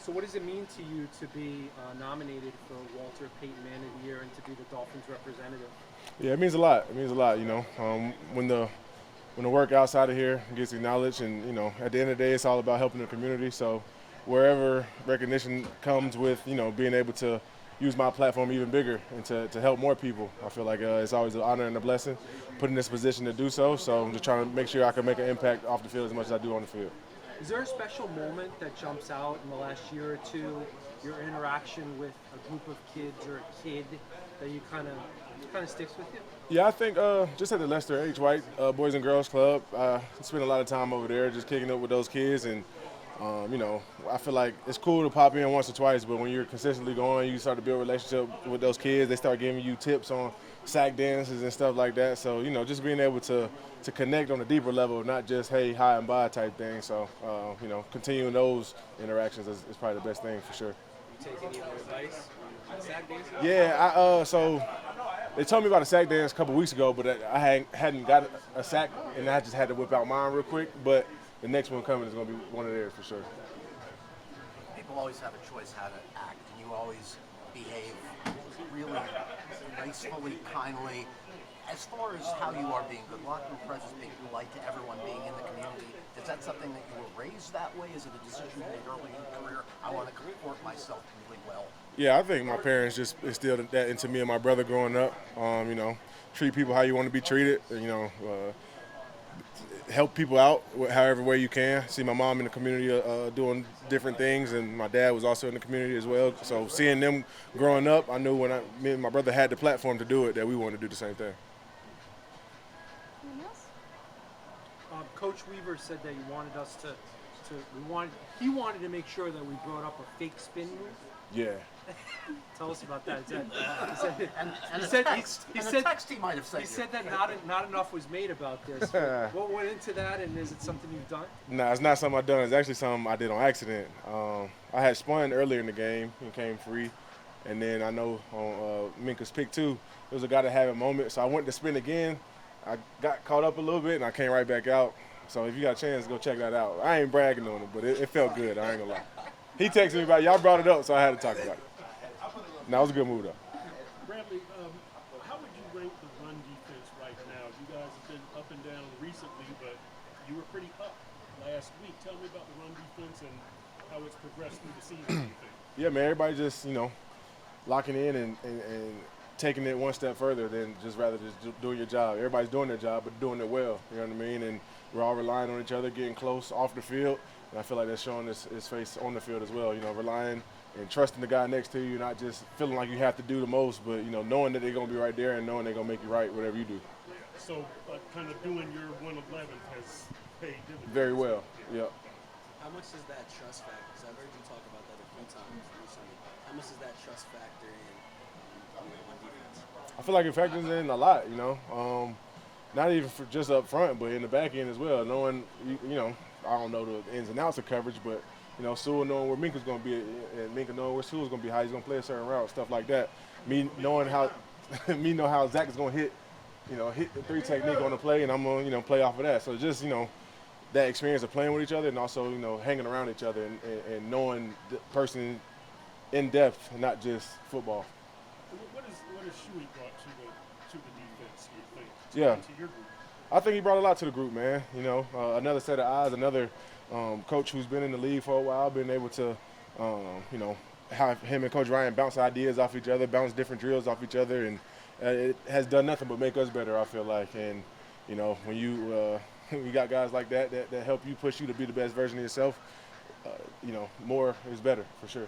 So what does it mean to you to be nominated for Walter Payton Man of the Year and to be the Dolphins representative? Yeah, it means a lot. It means a lot. When the work outside of here gets acknowledged, and at the end of the day, it's all about helping the community. So wherever recognition comes with being able to use my platform even bigger and to help more people, I feel like it's always an honor and a blessing put in this position to do so. So I'm just trying to make sure I can make an impact off the field as much as I do on the field. Is there a special moment that jumps out in the last year or two, your interaction with a group of kids or a kid that you kind of sticks with you? Yeah, I think just at the Lester H. White Boys and Girls Club, spent a lot of time over there just kicking up with those kids. And I feel like it's cool to pop in once or twice, but when you're consistently going, you start to build a relationship with those kids. They start giving you tips on sack dances and stuff like that. So, just being able to connect on a deeper level, not just, hey, hi and bye type thing. So, continuing those interactions is probably the best thing for sure. You take any of their advice on sack dancing? Yeah, so they told me about a sack dance a couple weeks ago, but I hadn't got a sack, and I just had to whip out mine real quick. But the next one coming is going to be one of theirs for sure. People always have a choice how to act, and you always behave really gracefully, kindly. As far as how you are being good locker room presence, being polite to everyone, being in the community, is that something that you were raised that way? Is it a decision you made early in your career? I want to comport myself really well. Yeah, I think my parents just instilled that into me and my brother growing up. Treat people how you want to be treated. Help people out however way you can. See my mom in the community doing different things, and my dad was also in the community as well. So seeing them growing up, I knew when me and my brother had the platform to do it that we wanted to do the same thing. Anyone else? Coach Weaver said that he wanted to make sure that we brought up a fake spin move. Yeah. Tell us about that. And He a said- text, he and said- a text he might have sent He you. said that not enough was made about this. What went into that, and is it something you've done? Nah, it's not something I've done. It's actually something I did on accident. I had spun earlier in the game and came free. And then I know on Minka's pick two, there was a guy that had a moment. So I went to spin again. I got caught up a little bit, and I came right back out. So if you got a chance, go check that out. I ain't bragging on it, but it felt good. I ain't gonna lie. He texted me about it. Y'all brought it up, so I had to talk about it. That was a good move, though. Bradley, how would you rank the run defense right now? You guys have been up and down recently, but you were pretty up last week. Tell me about the run defense and how it's progressed through the season. Do you think? Yeah, man, everybody just, locking in and taking it one step further than just doing your job. Everybody's doing their job, but doing it well, you know what I mean? And we're all relying on each other, getting close off the field. And I feel like that's showing his face on the field as well, relying and trusting the guy next to you, not just feeling like you have to do the most, but, knowing that they're going to be right there and knowing they're going to make you right, whatever you do. So kind of doing your 111 has paid dividends. Very well, yeah. How much does that trust factor? Because I've heard you talk about that a few times recently. How much does that trust factor in on defense? I feel like it factors in a lot, not even for just up front, but in the back end as well. Knowing, I don't know the ins and outs of coverage, but, Sewell knowing where Minka's going to be and Minka knowing where Sewell's going to be, how he's going to play a certain route, stuff like that. Me knowing how Zach is going to hit the three technique on the play, and I'm going to play off of that. So just, that experience of playing with each other and also, hanging around each other and knowing the person in depth, not just football. What has Shuey brought to the defense, you think? Yeah. To your group? I think he brought a lot to the group, man. Another set of eyes, another coach who's been in the league for a while, been able to, have him and Coach Ryan bounce ideas off each other, bounce different drills off each other, and it has done nothing but make us better, I feel like. And, when you got guys like that help you, push you to be the best version of yourself, more is better, for sure.